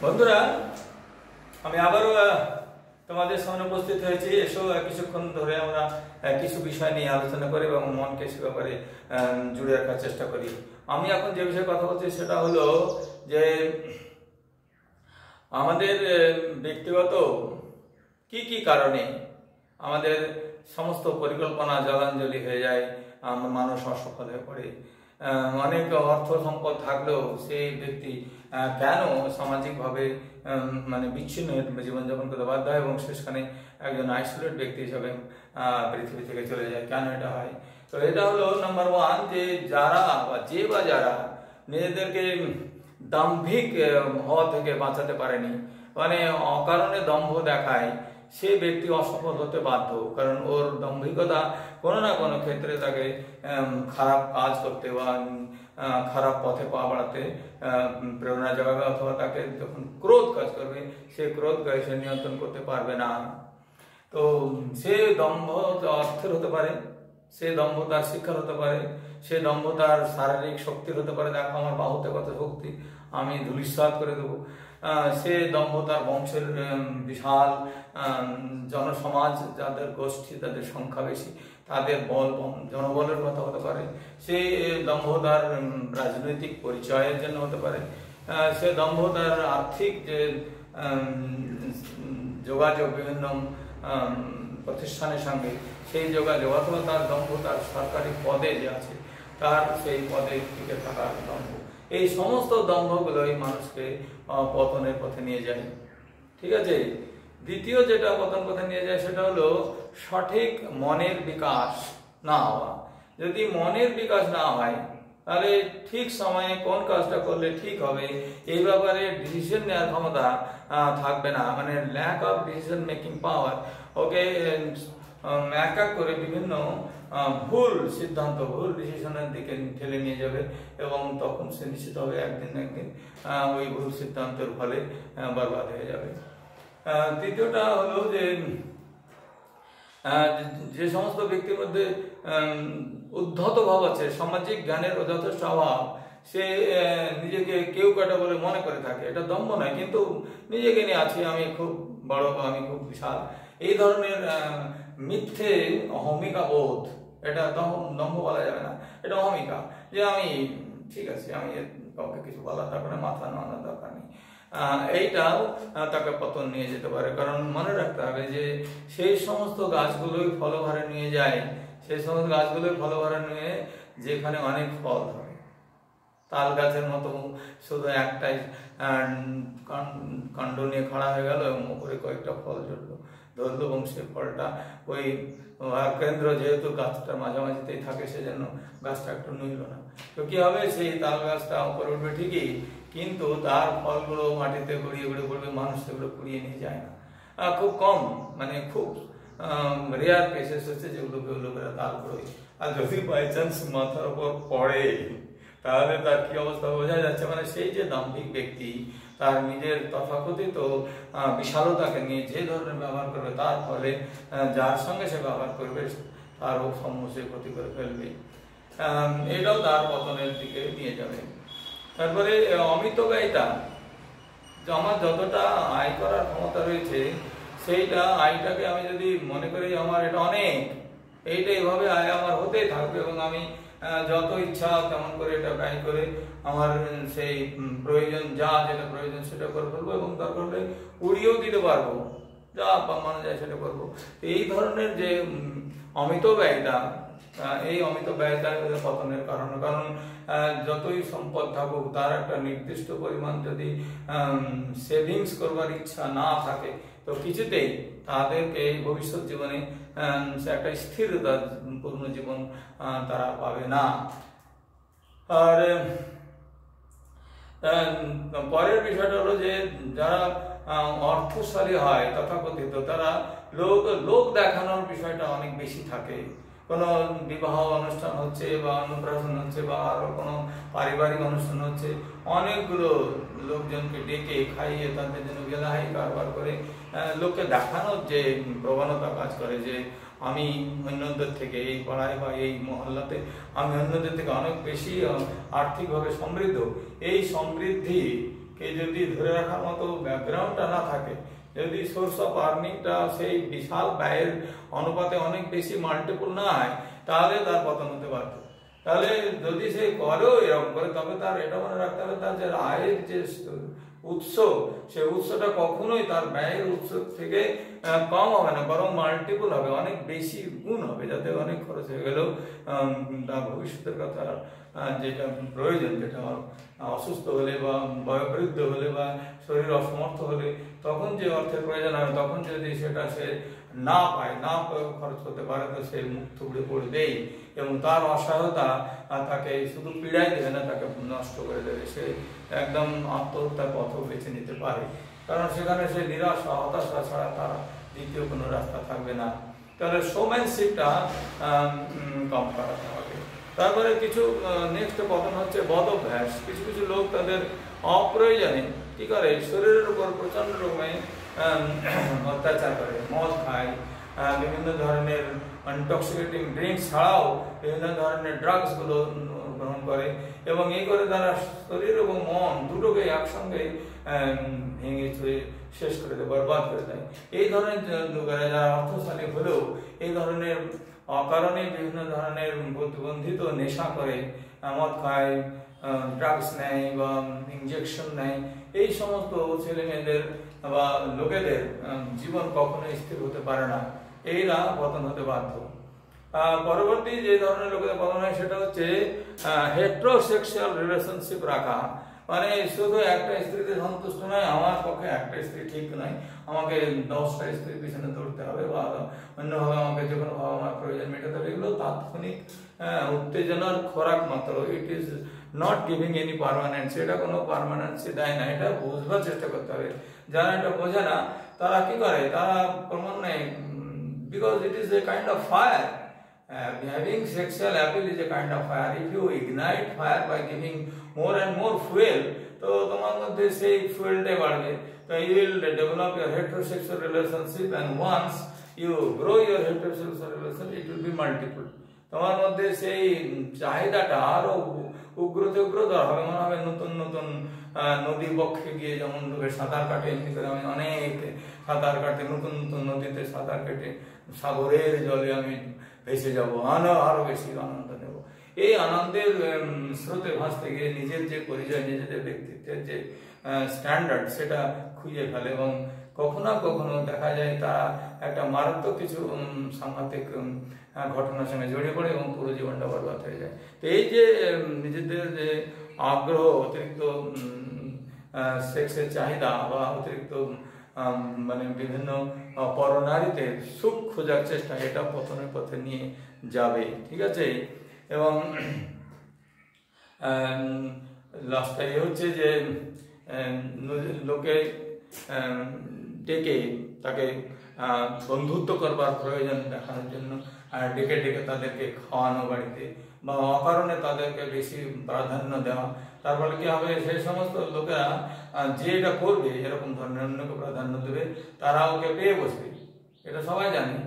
বন্ধুরা, আমি আবারও তোমাদের সামনে উপস্থিত হয়েছি। এসো কিছুক্ষণ ধরে আমরা কিছু বিষয় নিয়ে আলোচনা করি এবং মনকে সে ব্যাপারে জুড়ে রাখার চেষ্টা করি। আমি এখন যে বিষয়ে কথা বলছি সেটা হলো যে আমাদের ব্যক্তিগত কি কি কারণে আমাদের সমস্ত পরিকল্পনা জলাঞ্জলি হয়ে যায়, মানুষ অসফল হয়ে পড়ে। অনেক অর্থ সম্পদ থাকলেও সেই ব্যক্তি কেন সামাজিকভাবে মানে বিচ্ছিন্ন জীবনযাপন করতে বাধ্য হয় এবং শেষখানে একজন আইসোলেট ব্যক্তি হিসাবে পৃথিবী থেকে চলে যায়, কেন এটা হয়? তো এটা হলো নাম্বার ওয়ান, যে যারা নিজেদেরকে দাম্ভিক হওয়া থেকে বাঁচাতে পারেনি, মানে অকারণে দম্ভ দেখায়, সে ব্যক্তি অসফল হতে বাধ্য। কারণ ওর দাম্ভিকতা কোনো না কোনো ক্ষেত্রে তাকে খারাপ কাজ করতে বা খারাপ পথে পা বাড়াতে প্রেরণা জাগাবে, অথবা তাকে যখন ক্রোধ কাজ করবে সে ক্রোধকে সে নিয়ন্ত্রণ করতে পারবে না। তো সে দম্ভ অর্থের হতে পারে, সে দম্ভ তার শিক্ষার হতে পারে, সে দম্ভ তার শারীরিক শক্তির হতে পারে। দেখো আমার বাহুতে কত শক্তি, আমি ধূলিসাৎ করে দেবো। সে দম্ভ তার বংশের বিশাল জনসমাজ, যাদের গোষ্ঠী, তাদের সংখ্যা বেশি, তাদের জনবলের কথা হতে পারে। সে দম্ভ তার রাজনৈতিক পরিচয়ের জন্য হতে পারে। সে দম্ভ তার আর্থিক যে যোগাযোগ বিভিন্ন প্রতিষ্ঠানের সঙ্গে, সেই যোগাযোগ, অথবা তার দম্ভ তার সরকারি পদে যে আছে তার সেই পদে টিকে থাকার দম্ভ। এই সমস্ত দম্ভগুলোই মানুষকে পতনের পথে নিয়ে যায়। ঠিক আছে। দ্বিতীয় যেটা পতন পথে নিয়ে যায় সেটা হলো সঠিক মনের বিকাশ না হওয়া। যদি মনের বিকাশ না হয় তাহলে ঠিক সময়ে কোন কাজটা করলে ঠিক হবে এই ব্যাপারে ডিসিশন নেওয়ার ক্ষমতা থাকবে না, মানে lack of decision making power. Okay এক এক করে বিভিন্ন ভুল সিদ্ধান্ত, ভুল ডিসিশনের দিকে ঠেলে নিয়ে যাবে এবং তখন সে নিশ্চিত হবে একদিন ওই ভুল সিদ্ধান্তের ফলে বরবাদ হয়ে যাবে। তৃতীয়টা হলো যে সমস্ত ব্যক্তির মধ্যে উদ্ধত ভাব আছে, সামাজিক জ্ঞানের যথেষ্ট অভাব, সে নিজেকে কেউ কাটা বলে মনে করে থাকে। এটা দম্ভ নয়, কিন্তু নিজেকে নিয়ে আছি, আমি খুব বড়, আমি খুব বিশাল, এই ধরনের মিথ্যে অহমিকা বোধ, এটা দম্ভ বলা যাবে না, এটা অহমিকা, যে আমি ঠিক আছে, আমি কাউকে কিছু বলার দরকার নেই, মাথা নামানোর দরকার নেই। এইটাও তাকে পতন নিয়ে যেতে পারে। কারণ মনে রাখতে হবে যে সেই সমস্ত গাছগুলোই ফলভারে নিয়ে যায়, সেই সমস্ত গাছগুলোই ফলভারে নিয়ে যেখানে অনেক ফল ধরে। তাল গাছের মতো শুধু একটাই কাণ্ড নিয়ে খাড়া হয়ে গেল এবং উপরে কয়েকটা ফল ধরলো এবং সে ফলটা ওই কেন্দ্র, যেহেতু গাছটার মাঝামাঝিতেই থাকে, সেজন্য গাছটা একটু নইল না। তো কি হবে, সেই তাল গাছটা উপরে উঠবে ঠিকই, কিন্তু তার ফলগুলো মাটিতে গড়িয়ে গড়িয়ে পড়বে, মানুষ সেগুলো কুড়িয়ে নিয়ে যায় না। খুব কম, মানে খুব রেয়ার কেসেস হচ্ছে যেগুলো তারপরে, আর যদি বাই চান্স মাথার উপর পড়ে তাহলে তার কি অবস্থা বোঝা যাচ্ছে। মানে সেই যে দাম্ভিক ব্যক্তি তার নিজের তথাকথিত বিশালতাকে নিয়ে যে ধরনের ব্যবহার করবে, তার ফলে যার সঙ্গে সে ব্যবহার করবে তারও সমস্যা ক্ষতি করে ফেলবে। এটাও তার পতনের দিকে নিয়ে যাবে। তারপরে অমিতব্যয়িতা, আমার যতটা আয় করার ক্ষমতা রয়েছে সেইটা আয়টাকে আমি যদি মনে করি আমার এটা অনেক, এইটা এইভাবে আয় আমার হতেই থাকবে এবং আমি যত ইচ্ছা তেমন করে এটা ব্যয় করে আমার সেই প্রয়োজন, যেটা প্রয়োজন সেটা করে ফেলবো এবং দরকার হলে উড়িয়েও দিতে পারবো, যা মানা যায় সেটা করবো। এই ধরনের যে অমিত ব্যয়টা, এই অমিত ব্যয়টা পতনের কারণ। কারণ যতই সম্পদ থাকুক, তার একটা নির্দিষ্ট পরিমাণ যদি সেভিংস করবার ইচ্ছা না থাকে, তো কিছুতেই তাদেরকে ভবিষ্যৎ জীবনে একটা স্থিরতা পূর্ণ জীবন তারা পাবে না। আর পরের বিষয়টা হলো যে যারা অর্থশালী হয় তথাকথিত, তারা লোক দেখানোর বিষয়টা অনেক বেশি থাকে। কোনো বিবাহ অনুষ্ঠান হচ্ছে বা অন্নপ্রাশন হচ্ছে বা আরো কোনো পারিবারিক অনুষ্ঠান হচ্ছে, অনেকগুলো লোকজনকে ডেকে খাইয়ে তাদের জন্য গেলাহাই কারবার করে লোককে দেখানোর যে প্রবণতা কাজ করে, যে আমি অন্যদের থেকে এই পাড়ায় বা এই মহল্লাতে আমি অন্যদের থেকে অনেক বেশি আর্থিকভাবে সমৃদ্ধ। এই সমৃদ্ধি কে যদি ধরে রাখার মতো ব্যাকগ্রাউন্ডটা না থাকে, যদি সোর্স অফ আর্নিংটা সেই বিশাল ব্যয়ের অনুপাতে অনেক বেশি মাল্টিপল না হয়, তাহলে তার পতন হতে বাধ্য। তাহলে যদি সে করেও এরকম করে, তবে তার এটা মনে রাখতে হবে তার যে আয়ের যে উৎস, সেই উৎসটা কখনোই তার ব্যয়ের উৎস থেকে কম হবে না, বরং মাল্টিপল হবে, অনেক বেশি গুণ হবে, যাতে অনেক খরচ হয়ে গেলেও তার ভবিষ্যতের কথা যেটা প্রয়োজন, যেটা অসুস্থ হলে বা বয়োবৃদ্ধ হলে বা শরীর অসমর্থ হলে তখন যে অর্থের প্রয়োজন হবে, তখন যদি সেটা সে না পায়, না খরচ করতে পারে, তো সে মুখ থুবড়ে পড়বেই, এবং তার অসহায়তা তাকে শুধু পীড়াই দেবে না, তাকে নষ্ট করে দেবে। সে একদম আত্মহত্যার পথও বেছে নিতে পারে, কারণ সেখানে সে নিরাশা হতাশা ছাড়া তার দ্বিতীয় কোনো রাস্তা থাকবে না। তাহলে শোম্যানশিপটা কম করাতে হবে। তারপরে কিছু নেক্সট পতন হচ্ছে বদ অভ্যাস। কিছু কিছু লোক তাদের অপ্রয়োজনে কি করে, শরীরের উপর প্রচন্ড রকমের অত্যাচার করে, মদ খায়, বিভিন্ন ধরনের ইনটক্সিকেটিং ড্রিঙ্কস ছাড়াও বিভিন্ন ধরনের ড্রাগসগুলো গ্রহণ করে, এবং এই করে তারা শরীর এবং মন দুটোকে একসঙ্গে ভেঙে চুয়ে শেষ করে দেয়, বরবাদ করে দেয়। এই ধরনের লোকেরা যারা অর্থশালী হলেও এই ধরনের অকারণে বিভিন্ন ধরনের প্রতিবন্ধিত নেশা করে, মদ খায়, ড্রাগস নেয় বা ইঞ্জেকশন নেয়, এই সমস্ত ছেলে মেয়েদের বা লোকেদের জীবন কখনোই স্থির হতে পারে না, এইরা পতন হতে বাধ্য। পরবর্তী যে ধরনের লোকেদের পতন হয় সেটা হচ্ছে হেটেরোসেক্সুয়াল রিলেশনশিপ রাখা, মানে শুধু একটা স্ত্রীতে সন্তুষ্ট নয়, আমার পক্ষে একটা স্ত্রী ঠিক নয়, আমাকে 10টা স্ত্রীর পিছনে দৌড়তে হবে, বা অন্যভাবে আমাকে যে কোনো ভাবে আমার প্রয়োজন মেটাতে হবে। এগুলো তাৎক্ষণিক উত্তেজনার খোরাক মাত্র, it is not giving any পারমানেন্সি, এটা কোনো পারমানেন্সি দেয় না, এটা বুঝবার চেষ্টা করতে হবে। যারা এটা বোঝে না তারা কি করে, তারা ক্রমান্বয়ে, because it is a kind of fire, having sexual appeal is a kind of fire. If you ignite fire by giving more and more fuel, তো তোমার মধ্যে সেই ফুয়েলটাই বাড়বে, তো you will develop your heterosexual relationship, and once you grow your heterosexual relationship, it will be multiple. তোমার মধ্যে সেই চাহিদাটা আরো উগ্রতে উগ্রতর হবে, মনে হবে নতুন নতুন নদী বক্ষে গিয়ে যেমন লোকে সাঁতার কাটে, এমনি করে আমি অনেক সাঁতার কাটে, নতুন নতুন নদীতে সাঁতার কেটে সাগরের জলে আমি ভেসে যাবো, আরো বেশি আনন্দ নেব। এই আনন্দের স্রোতে ভাসতে গিয়ে নিজের যে পরিচয়, নিজেদের ব্যক্তিত্বের যে স্ট্যান্ডার্ড, সেটা খুঁজে ফেলে, এবং কখনো কখনো দেখা যায় তারা একটা মারাত্মক কিছু সাংঘাতিক ঘটনার সঙ্গে জড়িয়ে পড়ে এবং পুরো জীবনটা বরবাদ হয়ে যায়। তো এই যে নিজেদের যে আগ্রহ, অতিরিক্ত সেক্সের চাহিদা বা অতিরিক্ত মানে বিভিন্ন পরনারীতে সুখ খোঁজার চেষ্টা, এটা পতনের পথে নিয়ে যাবে, ঠিক আছে। এবং লাস্টে হচ্ছে যে লোকে ডেকে তাকে বন্ধুত্ব করবার প্রয়োজন দেখানোর জন্য ডেকে ডেকে তাদেরকে খাওয়ানো বাড়িতে, বা অকারণে তাদেরকে বেশি প্রাধান্য দেওয়া, তার ফলে কি হবে, সেই সমস্ত লোকেরা যে এটা করবে, এরকম ধরনের অন্যকে প্রাধান্য দেবে, তারা ওকে পেয়ে বসবে, এটা সবাই জানে।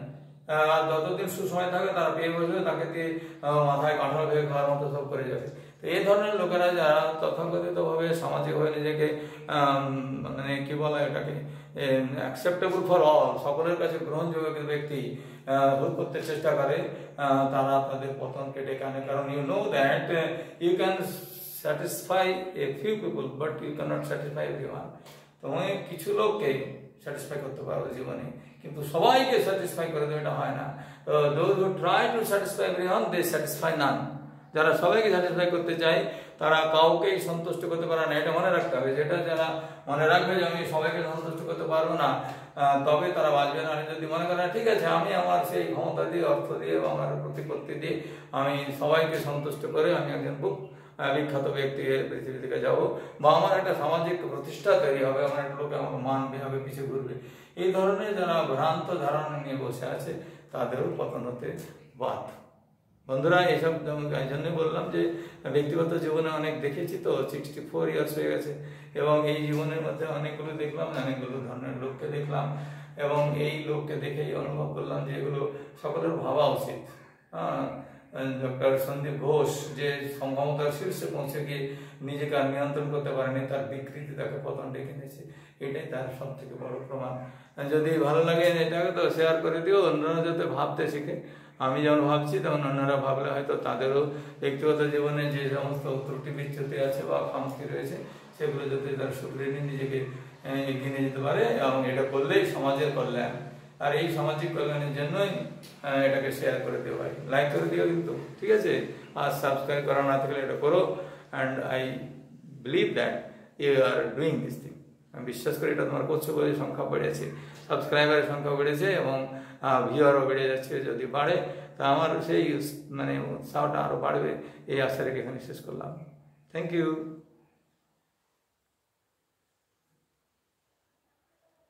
আর যতদিন সুসময় থাকে তারা পেয়ে বসবে, তাকে দিয়ে মাথায় কাঁঠাল ভেঙে খাওয়ার মতো সব করে যাবে। তো এই ধরনের লোকেরা যারা তথাকথিত ভাবে সামাজিকভাবে নিজেকে মানে কি বলা এটাকে অ্যাকসেপ্টেবল ফর অল, সকলের কাছে গ্রহণযোগ্য ব্যক্তি করতে চেষ্টা করে, তারা তাদের পতনকে ডেকে আনে। কারণ you know that you can satisfy a few people, but you can not satisfy everyone. তুমি কিছু লোককে স্যাটিসফাই করতে পারো জীবনে, কিন্তু সবাইকে স্যাটিসফাই করে দেবে এটা হয় না। তো those who try to satisfy everyone, they satisfy none. যারা সবাইকে স্যাটিসফাই করতে চায় তারা কাউকেই সন্তুষ্ট করতে পারে না, এটা মনে রাখতে হবে। যেটা যারা মনে রাখবে যে আমি সবাইকে সন্তুষ্ট করতে পারবো না, তবে তারা বাঁচবে না। যদি মনে করে ঠিক আছে, আমি আমার সেই ক্ষমতা দিয়ে, অর্থ দিয়ে বা আমার প্রতিপত্তি দিয়ে আমি সবাইকে সন্তুষ্ট করে আমি একজন খুব বিখ্যাত ব্যক্তি পৃথিবী থেকে যাবো, বা আমার একটা সামাজিক প্রতিষ্ঠা তৈরি হবে, আমার একটা লোকে আমাকে মানবে, হবে, পিছিয়ে ঘুরবে, এই ধরনের যারা ভ্রান্ত ধারণা নিয়ে বসে আছে তাদেরও পতন হতে বাধ্য। বন্ধুরা, এইসব এই জন্যই বললাম যে ব্যক্তিগত জীবনে অনেক দেখেছি, তো 64 ইয়ার্স হয়ে গেছে, এবং এই জীবনের মধ্যে অনেকগুলো দেখলাম, অনেকগুলো ধরনের লোককে দেখলাম, এবং এই লোককে দেখেই অনুভব করলাম যে এগুলো সকলের ভাবা উচিত। ডক্টর সন্দীপ ঘোষ যে ক্ষমতার শীর্ষে পৌঁছে গিয়ে নিজেকে আর নিয়ন্ত্রণ করতে পারেনি, তার বিকৃতি তাকে পতন ডেকে নিয়েছে, এটাই তার সব থেকে বড় প্রমাণ। যদি ভালো লাগে এটাকে তো শেয়ার করে দিও, অন্যরা যাতে ভাবতে শিখে। আমি যেমন ভাবছি তেমন অন্যরা ভাবলে হয়তো তাদেরও ব্যক্তিগত জীবনে যে সমস্ত ত্রুটি বিচ্যুতি আছে বা খামতি রয়েছে সেগুলো যাতে তারা শুধরিয়ে নিয়ে নিজেকে এগিয়ে নিয়ে যেতে পারে, এবং এটা করলেই সমাজের কল্যাণ। আর এই সামাজিক কল্যাণের জন্যই এটাকে শেয়ার করে দিও ভাই, লাইক করে দিও কিন্তু, ঠিক আছে? আর সাবস্ক্রাইব করা না থাকলে এটা করো। And I believe that you are doing this thing. আমি বিশ্বাস করি এটা তোমার করছো বলে সংখ্যা বেড়েছে, সাবস্ক্রাইবারের সংখ্যা বেড়েছে এবং ভিউয়ারও বেড়ে যাচ্ছে। যদি বাড়ে তা আমার সেই মানে উৎসাহটা আরও বাড়বে, এই আশা রেখে এখানে শেষ করলাম। Thank you.